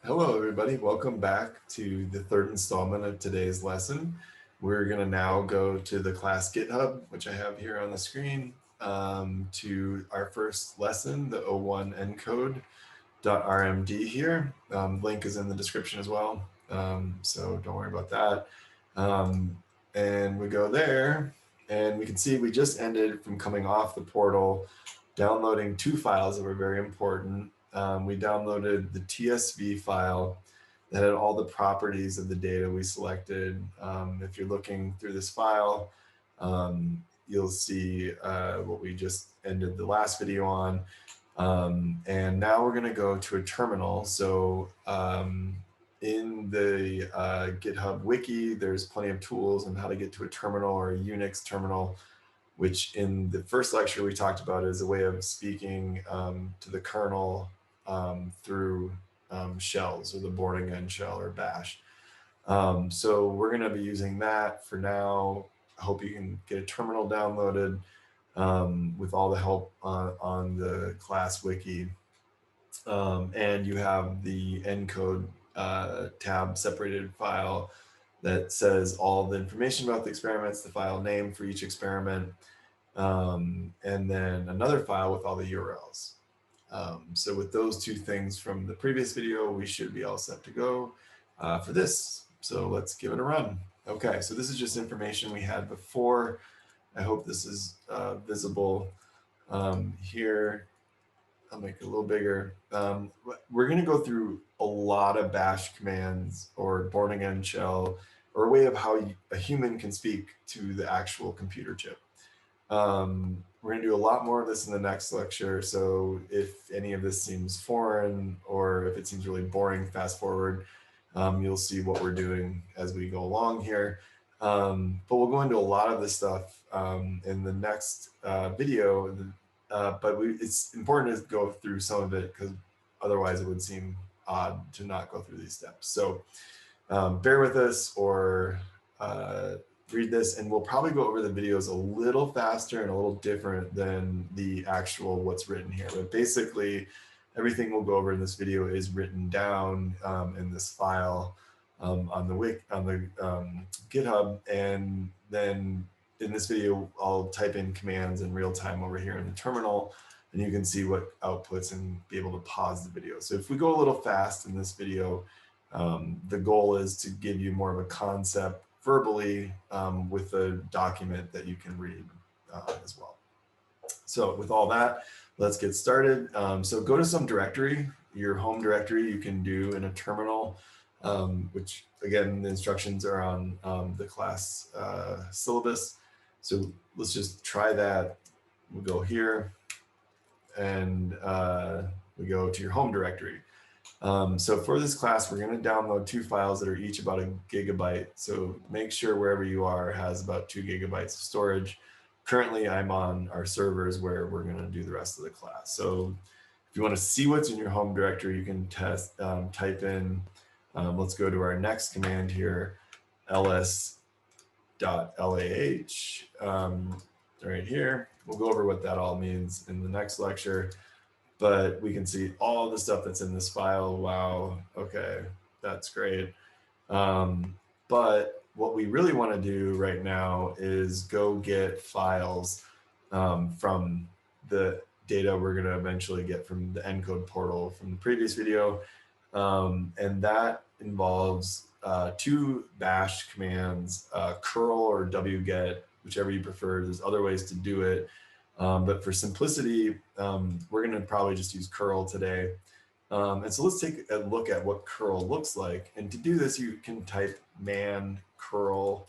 Hello, everybody. Welcome back to the third installment of today's lesson. We're going to now go to the class GitHub, which I have here on the screen, to our first lesson, the O1 encode.rmd here. Link is in the description as well, so don't worry about that. And we go there, and we can see we just ended from coming off the portal, downloading two files that were very important. We downloaded the TSV file that had all the properties of the data we selected. If you're looking through this file, you'll see what we just ended the last video on. And now we're going to go to a terminal. So in the GitHub wiki, there's plenty of tools on how to get to a terminal or a Unix terminal, which in the first lecture we talked about is a way of speaking to the kernel through shells, or the boarding end shell, or bash. So we're going to be using that for now. I hope you can get a terminal downloaded with all the help on the class wiki. And you have the encode tab separated file that says all the information about the experiments, the file name for each experiment, and then another file with all the URLs. So with those two things from the previous video, we should be all set to go for this. So let's give it a run. Okay, so this is just information we had before. I hope this is visible here. I'll make it a little bigger. We're going to go through a lot of bash commands or boarding end shell, or a way of how a human can speak to the actual computer chip. We're going to do a lot more of this in the next lecture. So if any of this seems foreign, or if it seems really boring, fast forward. You'll see what we're doing as we go along here. But we'll go into a lot of this stuff in the next video. But it's important to go through some of it, because otherwise it would seem odd to not go through these steps. So bear with us, or read this, and we'll probably go over the videos a little faster and a little different than the actual what's written here. But basically, everything we'll go over in this video is written down in this file on the GitHub, and then in this video, I'll type in commands in real time over here in the terminal, and you can see what outputs and be able to pause the video. So if we go a little fast in this video, the goal is to give you more of a concept verbally with a document that you can read as well. So with all that, let's get started. So go to some directory, your home directory you can do in a terminal, which again, the instructions are on the class syllabus. So let's just try that. We'll go here, and we go to your home directory. So for this class, we're going to download two files that are each about 1 gigabyte. So make sure wherever you are has about 2 gigabytes of storage. Currently, I'm on our servers where we're going to do the rest of the class. So if you want to see what's in your home directory, you can type in, let's go to our next command here, ls.lah, right here. We'll go over what that all means in the next lecture. But we can see all the stuff that's in this file. Wow, okay, that's great. But what we really want to do right now is go get files from the data we're going to eventually get from the ENCODE portal from the previous video. And that involves two bash commands, curl or wget, whichever you prefer. There's other ways to do it. But for simplicity, we're going to probably just use curl today. And so let's take a look at what curl looks like. And to do this, you can type man curl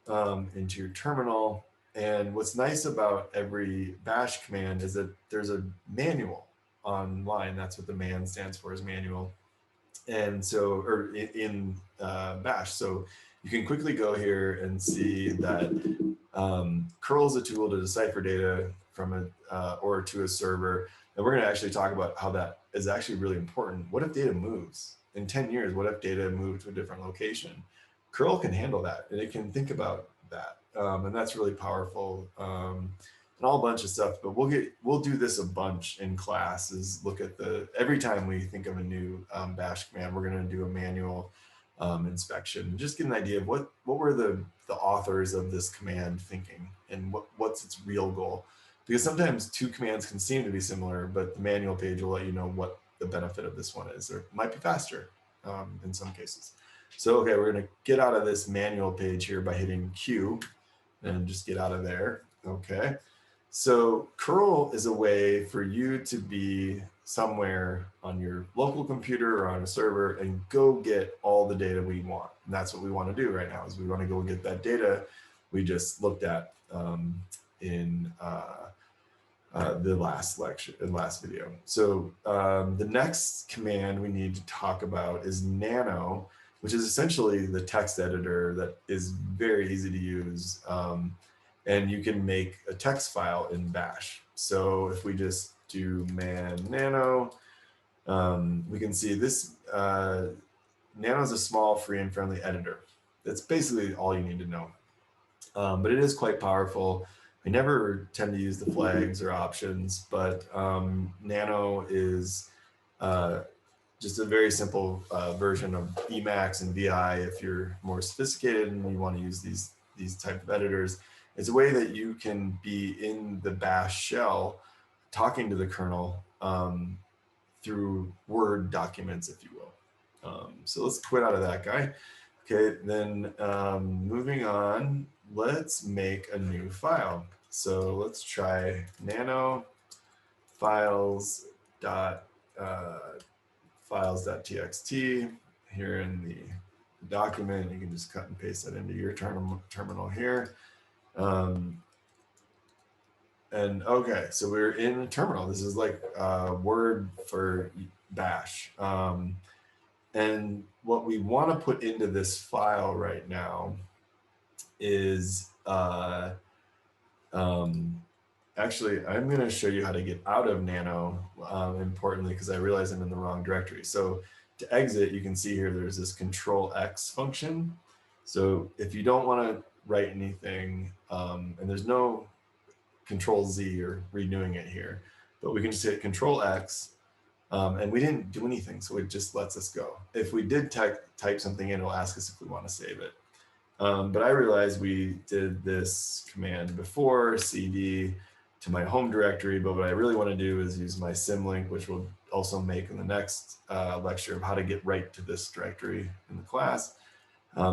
into your terminal. And what's nice about every bash command is that there's a manual online. That's what the man stands for, is manual. And so, or in bash. So you can quickly go here and see that curl is a tool to decipher data from or to a server. And we're going to actually talk about how that is actually really important. What if data moves? In 10 years, what if data moved to a different location? Curl can handle that, and it can think about that. And that's really powerful. and all a bunch of stuff. But we'll do this a bunch in class. Is look at every time we think of a new bash command, we're going to do a manual inspection, just get an idea of what were the authors of this command thinking, and what's its real goal. Because sometimes two commands can seem to be similar, but the manual page will let you know what the benefit of this one is, or it might be faster in some cases. So, okay, we're going to get out of this manual page here by hitting Q and just get out of there. Okay. So curl is a way for you to be somewhere on your local computer or on a server and go get all the data we want. And that's what we want to do right now, is we want to go get that data we just looked at in the last video. So the next command we need to talk about is Nano, which is essentially the text editor that is very easy to use. And you can make a text file in bash. So if we just do man nano, we can see this Nano is a small, free and friendly editor. That's basically all you need to know. But it is quite powerful. I never tend to use the flags or options, but Nano is just a very simple version of Emacs and VI. If you're more sophisticated and you want to use these type of editors, it's a way that you can be in the bash shell talking to the kernel through Word documents, if you will. So let's quit out of that guy. Okay, then moving on, let's make a new file. So let's try nano files.txt here in the document. You can just cut and paste that into your terminal here. And okay, so we're in a terminal. This is like Word for bash. And what we want to put into this file right now is actually, I'm going to show you how to get out of Nano, importantly, because I realize I'm in the wrong directory. So to exit, you can see here there's this Control X function. So if you don't want to write anything, and there's no Control Z or renewing it here, but we can just hit Control X, and we didn't do anything, so it just lets us go. If we did type something in, it'll ask us if we want to save it. But I realized we did this command before, cd to my home directory, but what I really want to do is use my symlink, which we'll also make in the next lecture, of how to get right to this directory in the class.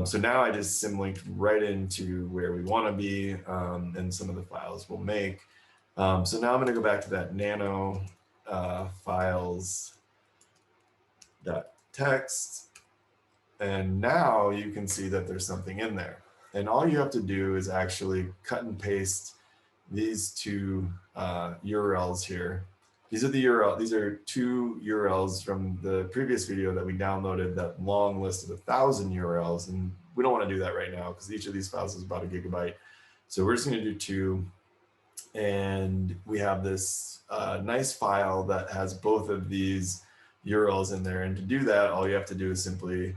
So now I just symlinked right into where we want to be, and some of the files we'll make. So now I'm going to go back to that nano files.txt, and now you can see that there's something in there. And all you have to do is actually cut and paste these two URLs here. These are two URLs from the previous video that we downloaded, that long list of 1,000 URLs. And we don't want to do that right now because each of these files is about 1 gigabyte. So we're just going to do 2. And we have this nice file that has both of these URLs in there. And to do that, all you have to do is simply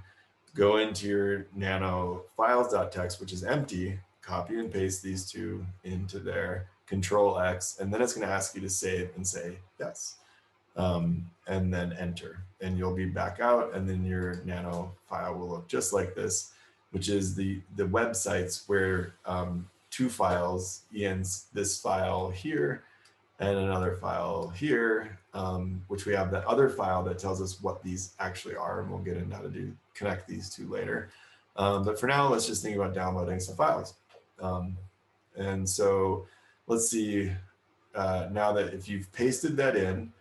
go into your nano files.txt, which is empty, copy and paste these two into there, Control X, and then it's going to ask you to save and say yes, and then enter, and you'll be back out, and then your nano file will look just like this, which is the websites where 2 files, Ian's this file here and another file here, which we have that other file that tells us what these actually are, and we'll get into how to connect these two later. But for now, let's just think about downloading some files. And so let's see, now that if you've pasted that in,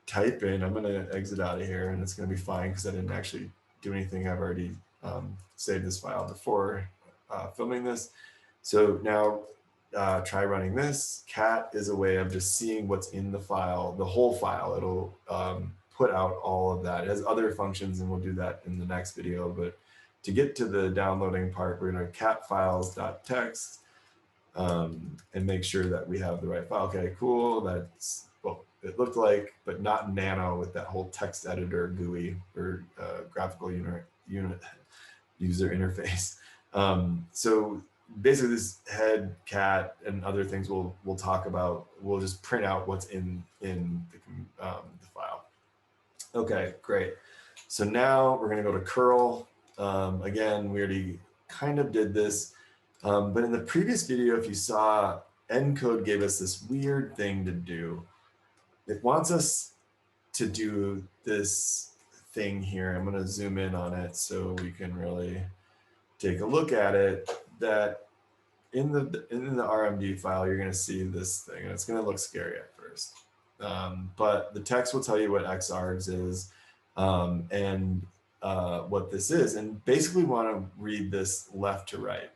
type in, I'm going to exit out of here, and it's going to be fine because I didn't actually do anything. I've already saved this file before filming this. So now try running this. Cat is a way of just seeing what's in the file, the whole file. It'll put out all of that. It has other functions, and we'll do that in the next video. But to get to the downloading part, we're going to cat files.txt and make sure that we have the right file. Okay, cool. That's what it looked like, but not Nano with that whole text editor GUI, or graphical user interface. So basically this head, cat, and other things we'll talk about, we'll just print out what's in the file. Okay, great. So now we're going to go to curl. Again, we already kind of did this, but in the previous video, if you saw, Encode gave us this weird thing to do. It wants us to do this thing here. I'm going to zoom in on it so we can really take a look at it. That in the RMD file, you're going to see this thing, and it's going to look scary at first. But the text will tell you what xargs is and what this is. And basically we want to read this left to right.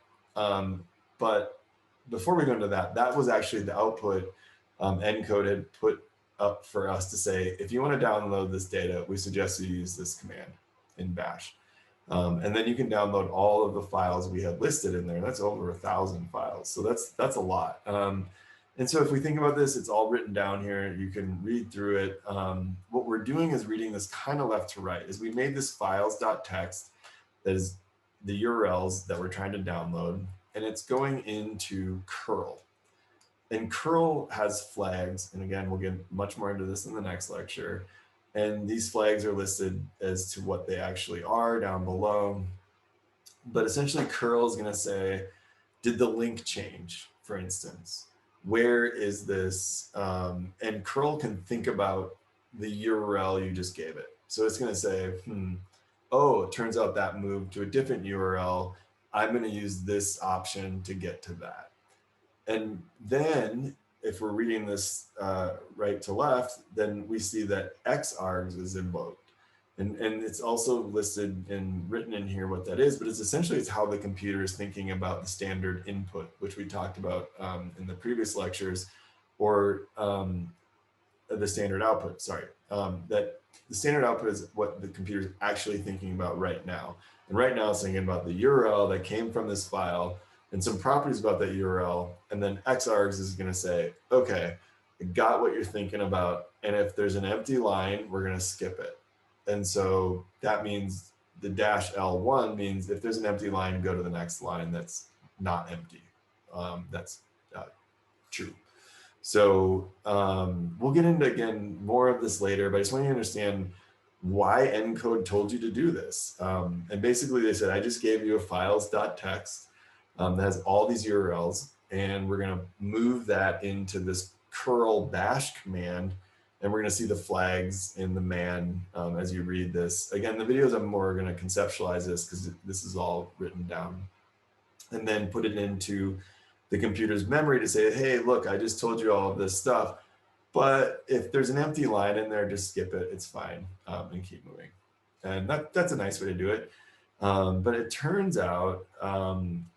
But before we go into that, that was actually the output Encode had put up for us to say, if you want to download this data, we suggest you use this command in bash. And then you can download all of the files we had listed in there. That's over 1,000 files. So that's a lot. And so if we think about this, it's all written down here. You can read through it. What we're doing is reading this kind of left to right. Is we made this files.txt that is the URLs that we're trying to download, and it's going into curl. And curl has flags. And again, we'll get much more into this in the next lecture. And these flags are listed as to what they actually are down below. But essentially curl is going to say, did the link change, for instance? Where is this? And curl can think about the URL you just gave it. So it's going to say, oh, it turns out that moved to a different URL. I'm going to use this option to get to that. And then if we're reading this right to left, then we see that xargs is invoked. And it's also listed and written in here what that is, but it's essentially it's how the computer is thinking about the standard input, which we talked about in the previous lectures, or the standard output, sorry. That the standard output is what the computer is actually thinking about right now. And right now it's thinking about the URL that came from this file and some properties about that URL. And then xargs is going to say, okay, I got what you're thinking about. And if there's an empty line, we're going to skip it. And so that means the -L1 means if there's an empty line, go to the next line that's not empty. That's true. So we'll get into, again, more of this later, but I just want you to understand why Encode told you to do this. And basically they said, I just gave you a files.txt that has all these URLs, and we're going to move that into this curl bash command, and we're going to see the flags in the man as you read this. Again, the videos I'm more going to conceptualize this because this is all written down, and then put it into the computer's memory to say, hey, look, I just told you all of this stuff, but if there's an empty line in there, just skip it. It's fine, and keep moving. And that's a nice way to do it. But it turns out,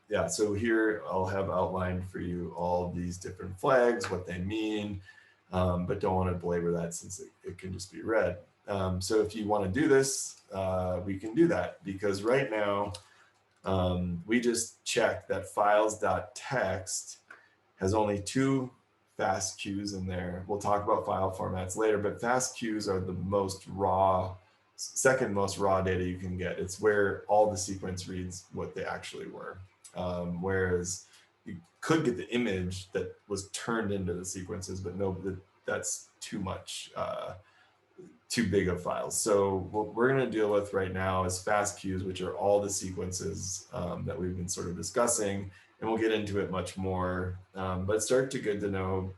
yeah, so here I'll have outlined for you all these different flags, what they mean, but don't want to belabor that since it can just be read. So if you want to do this, we can do that, because right now we just checked that files.txt has only 2 FASTQs in there. We'll talk about file formats later, but FASTQs are the most raw, second most raw data you can get. It's where all the sequence reads what they actually were. Whereas you could get the image that was turned into the sequences, but no, that's too much, too big of files. So what we're going to deal with right now is FASTQs, which are all the sequences that we've been sort of discussing, and we'll get into it much more. But start to good to know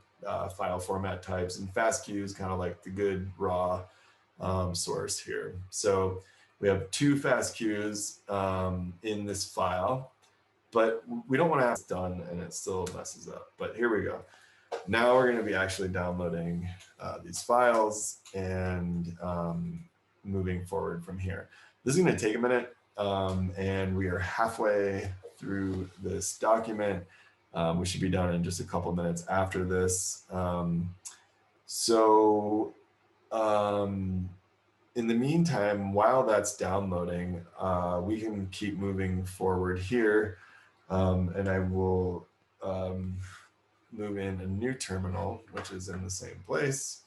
file format types, and FASTQs kind of like the good raw source here. So we have 2 FASTQs in this file, but we don't want to have it done and it still messes up. But here we go. Now we're going to be actually downloading these files and moving forward from here. This is going to take a minute, and we are halfway through this document. We should be done in just a couple minutes after this. In the meantime, while that's downloading, we can keep moving forward here, and I will move in a new terminal, which is in the same place,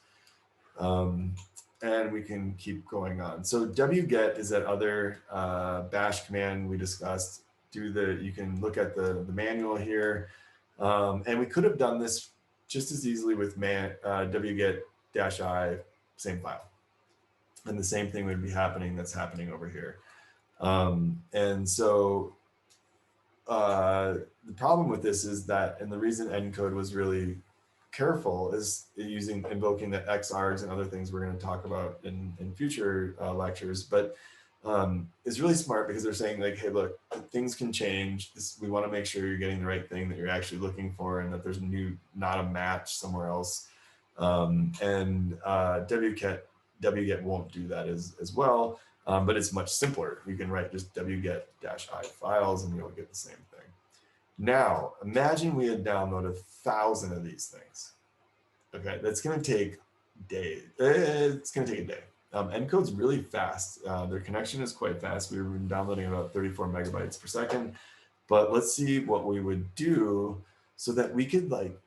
and we can keep going on. So wget is that other bash command we discussed. you can look at the manual here. And we could have done this just as easily with wget-i, same file. And the same thing would be happening that's happening over here. And so the problem with this is that, and the reason ENCODE was really careful is invoking the XArgs and other things we're going to talk about in future lectures, but it's really smart because they're saying like, hey, look, things can change. We want to make sure you're getting the right thing that you're actually looking for, and that there's not a match somewhere else. And wget won't do that as well, but it's much simpler. You can write just wget-i files and you'll get the same thing. Now, imagine we had downloaded 1,000 of these things. Okay, that's going to take days. It's going to take a day. ENCODE's really fast. Their connection is quite fast. We were downloading about 34 megabytes per second. But let's see what we would do so that we could like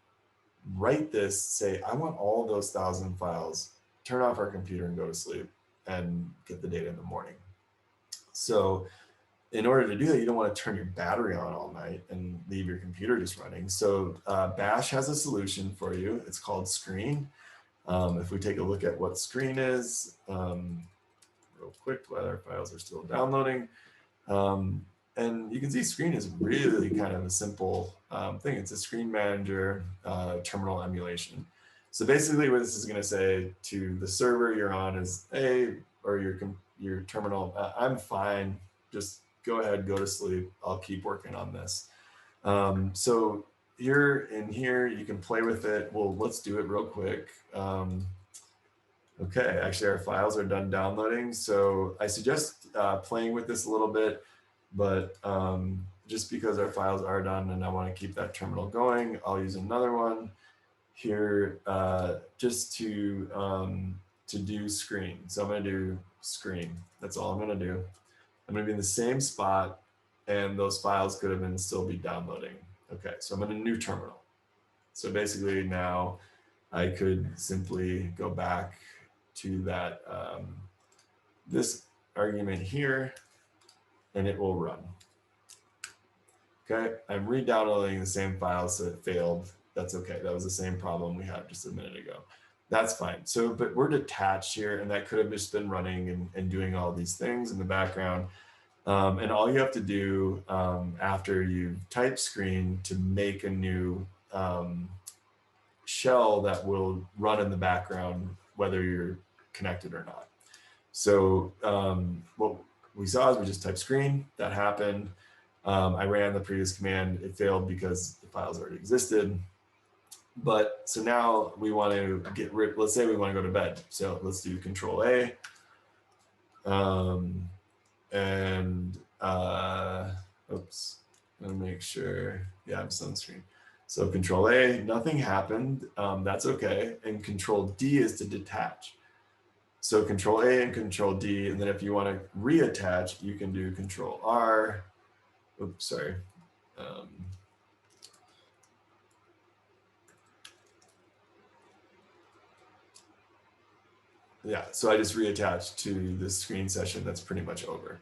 write this, say, I want all those 1,000 files, turn off our computer and go to sleep and get the data in the morning. So in order to do that, you don't want to turn your battery on all night and leave your computer just running. So Bash has a solution for you. It's called Screen. If we take a look at what Screen is, real quick while our files are still downloading. And you can see Screen is really kind of a simple thing. It's a screen manager terminal emulation. So basically what this is going to say to the server you're on is, hey, or your terminal, I'm fine, just go ahead, go to sleep. I'll keep working on this. So here in here, you can play with it. Well, let's do it real quick. Okay, actually our files are done downloading. So I suggest playing with this a little bit, but just because our files are done and I want to keep that terminal going, I'll use another one here just to do Screen. So I'm going to do Screen. That's all I'm going to do. I'm going to be in the same spot, and those files could have been still be downloading. Okay, so I'm in a new terminal. So basically now I could simply go back to that this argument here, and it will run. Okay, I'm re-downloading the same file, so it failed. That's okay. That was the same problem we had just a minute ago. That's fine. So, but we're detached here, and that could have just been running and doing all these things in the background. And all you have to do after you type Screen to make a new shell that will run in the background, whether you're connected or not. So what we saw is we just typed Screen, that happened. I ran the previous command, it failed because the files already existed. But so now we want to get rid, let's say we want to go to bed. So let's do Control A. Oops, I'm gonna make sure, yeah, I'm sunscreen. So Control A, nothing happened, that's okay. And Control D is to detach. So Control A and Control D, and then if you want to reattach, you can do Control R. Oops, sorry. Yeah, so I just reattached to the screen session that's pretty much over.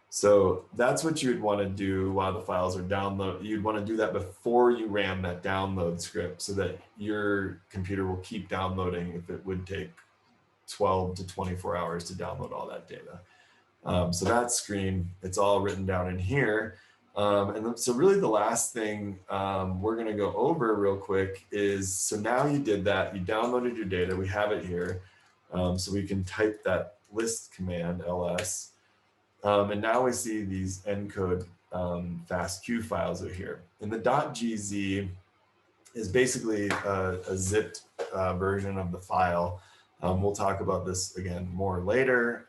So that's what you would want to do while the files are download. You'd want to do that before you ran that download script so that your computer will keep downloading if it would take 12 to 24 hours to download all that data. So that's Screen, it's all written down in here. And so really the last thing we're going to go over real quick is, so now you did that, you downloaded your data, we have it here. So we can type that list command, ls. And now we see these ENCODE FASTQ files are here. And the .gz is basically a zipped version of the file. We'll talk about this again more later,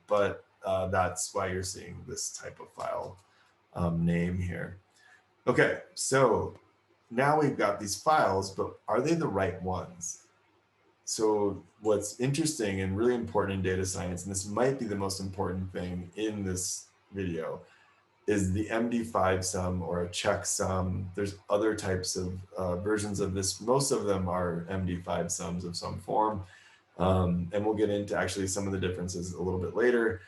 but that's why you're seeing this type of file name here. Okay, so now we've got these files, but are they the right ones? So what's interesting and really important in data science, and this might be the most important thing in this video, is the Md5 sum or a checksum. There's other types of versions of this. Most of them are Md5 sums of some form. And we'll get into actually some of the differences a little bit later.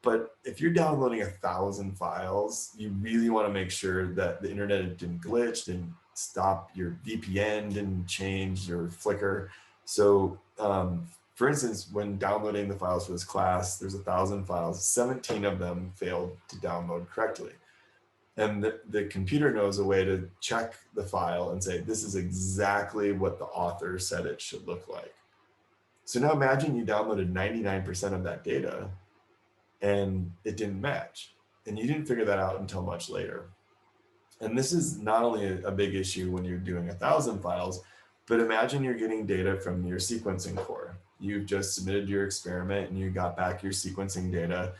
But if you're downloading 1,000 files, you really want to make sure that the internet didn't glitch, didn't stop, your VPN didn't change or flicker. So for instance, when downloading the files for this class, there's 1,000 files, 17 of them failed to download correctly. And the computer knows a way to check the file and say, this is exactly what the author said it should look like. So now imagine you downloaded 99% of that data and it didn't match. And you didn't figure that out until much later. And this is not only a big issue when you're doing 1,000 files, but imagine you're getting data from your sequencing core. You've just submitted your experiment and you got back your sequencing data.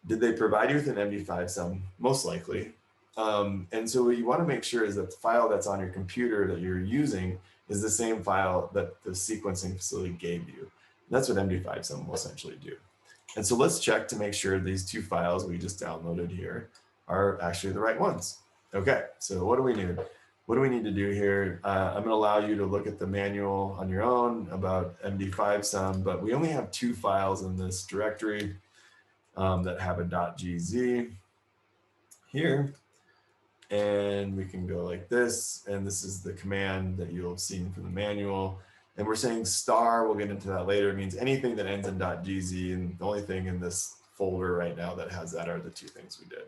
Did they provide you with an Md5 sum? Most likely. And so what you want to make sure is that the file that's on your computer that you're using is the same file that the sequencing facility gave you. And that's what Md5 sum will essentially do. And so let's check to make sure these two files we just downloaded here are actually the right ones. Okay, so what do we need? What do we need to do here? I'm going to allow you to look at the manual on your own about Md5 sum, but we only have two files in this directory that have a .gz here. And we can go like this, and this is the command that you'll have seen from the manual. And we're saying star, we'll get into that later. It means anything that ends in .gz, and the only thing in this folder right now that has that are the two things we did.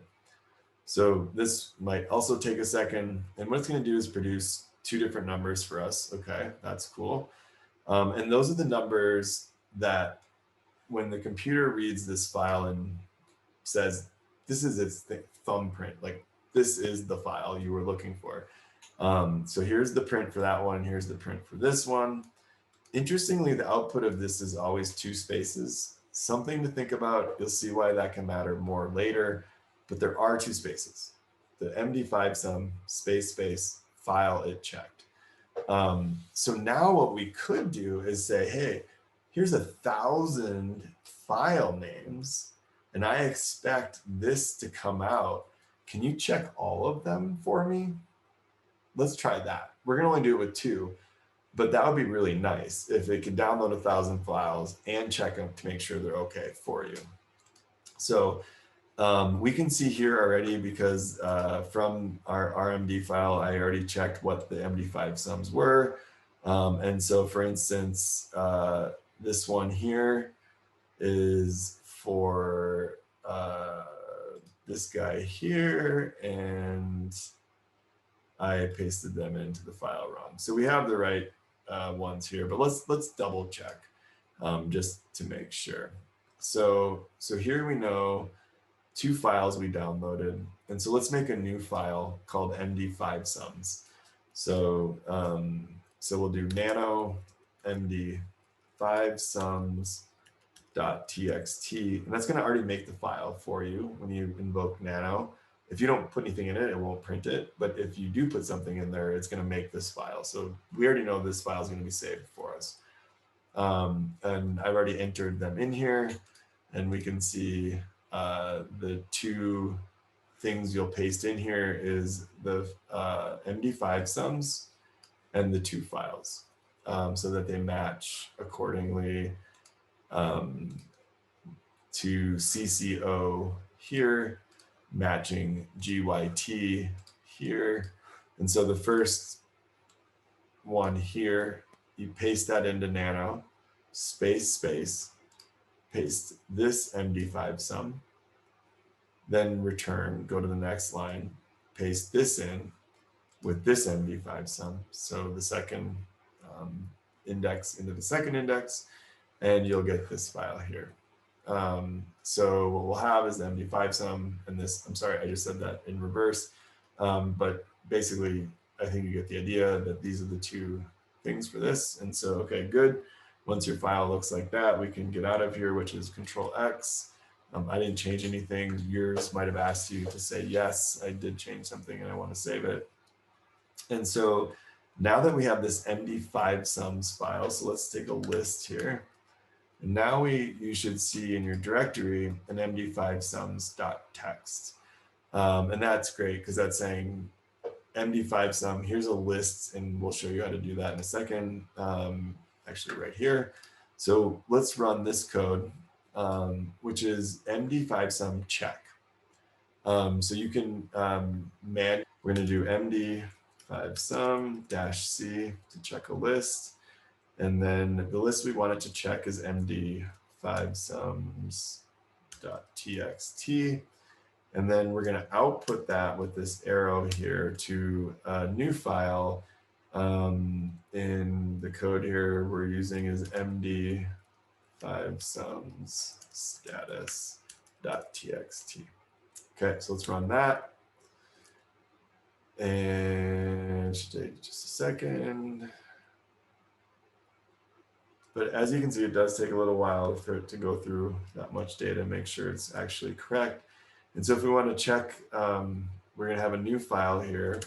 So this might also take a second, and what it's going to do is produce two different numbers for us. Okay, that's cool. And those are the numbers that when the computer reads this file and says, this is its thumbprint, like this is the file you were looking for. So here's the print for that one. Here's the print for this one. Interestingly, the output of this is always two spaces. Something to think about. You'll see why that can matter more later, but there are two spaces. The Md5 sum space file it checked. So now what we could do is say, hey, here's 1,000 file names, and I expect this to come out. Can you check all of them for me? Let's try that. We're gonna only do it with two, but that would be really nice if it could download 1,000 files and check them to make sure they're okay for you. So we can see here already because from our RMD file, I already checked what the Md5 sums were. And so for instance, this one here is for this guy here, and I pasted them into the file wrong. So we have the right ones here, but let's double check just to make sure. So here we know two files we downloaded, and so let's make a new file called Md5 sums. So so we'll do nano Md5 sums .txt, and that's going to already make the file for you when you invoke Nano. If you don't put anything in it, it won't print it. But if you do put something in there, it's going to make this file. So we already know this file is going to be saved for us. And I've already entered them in here, and we can see the two things you'll paste in here is the Md5 sums and the two files so that they match accordingly to CCO here, matching GYT here. And so the first one here, you paste that into Nano, space, paste this Md5 sum, then return, go to the next line, paste this in with this Md5 sum. So the second index into the second index, and you'll get this file here. So what we'll have is the Md5 sum, and this, I'm sorry, I just said that in reverse. But basically, I think you get the idea that these are the two things for this. And so, okay, good. Once your file looks like that, we can get out of here, which is Control X. I didn't change anything. Yours might have asked you to say, yes, I did change something and I want to save it. And so now that we have this Md5 sums file, so let's take a list here. And now you should see in your directory an Md5 sums.txt. And that's great because that's saying Md5 sum, here's a list, and we'll show you how to do that in a second, actually right here. So let's run this code. which is Md5 Sum check. So you can we're going to do Md5 Sum -C to check a list. And then the list we want it to check is Md5 sums.txt. And then we're going to output that with this arrow here to a new file. In the code here we're using is Md5 sums status.txt. Okay, so let's run that. And it should take just a second. But as you can see, it does take a little while for it to go through that much data and make sure it's actually correct. And so if we want to check, we're going to have a new file here,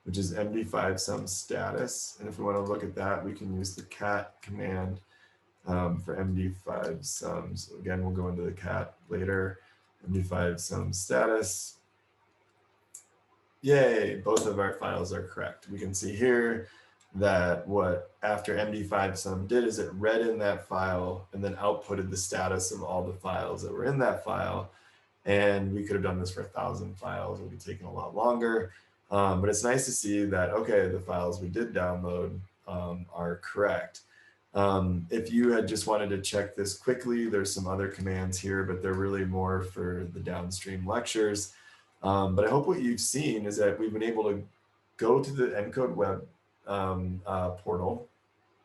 which is Md5 Sum Status. And if we want to look at that, we can use the cat command for Md5 sums. So again, we'll go into the cat later. Md5 Sum Status. Yay, both of our files are correct. We can see here that what after Md5 Sum did is it read in that file and then outputted the status of all the files that were in that file. And we could have done this for 1,000 files. It would have taken a lot longer. But it's nice to see that, okay, the files we did download are correct. If you had just wanted to check this quickly, there's some other commands here, but they're really more for the downstream lectures. But I hope what you've seen is that we've been able to go to the ENCODE web portal,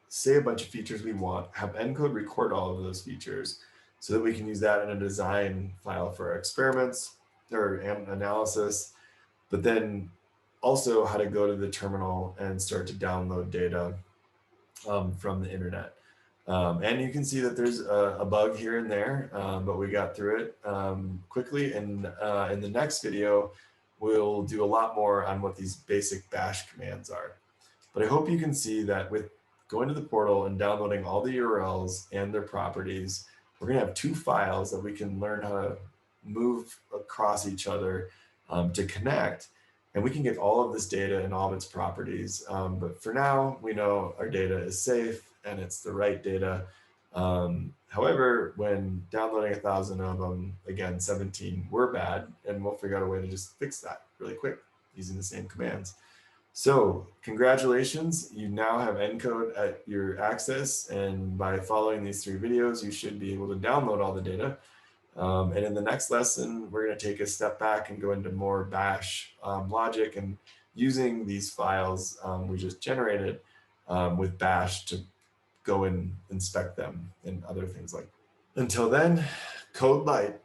say a bunch of features we want, have ENCODE record all of those features so that we can use that in a design file for our experiments or analysis, but then also how to go to the terminal and start to download data from the internet. And you can see that there's a bug here and there, but we got through it quickly. And in the next video, we'll do a lot more on what these basic bash commands are. But I hope you can see that with going to the portal and downloading all the URLs and their properties, we're going to have two files that we can learn how to move across each other to connect. And we can get all of this data and all of its properties. But for now, we know our data is safe and it's the right data. However, when downloading 1,000 of them, again, 17 were bad, and we'll figure out a way to just fix that really quick using the same commands. So congratulations, you now have ENCODE at your access, and by following these 3 videos, you should be able to download all the data. And in the next lesson, we're going to take a step back and go into more bash logic and using these files we just generated with bash to go and inspect them and other things like that. Until then, code light.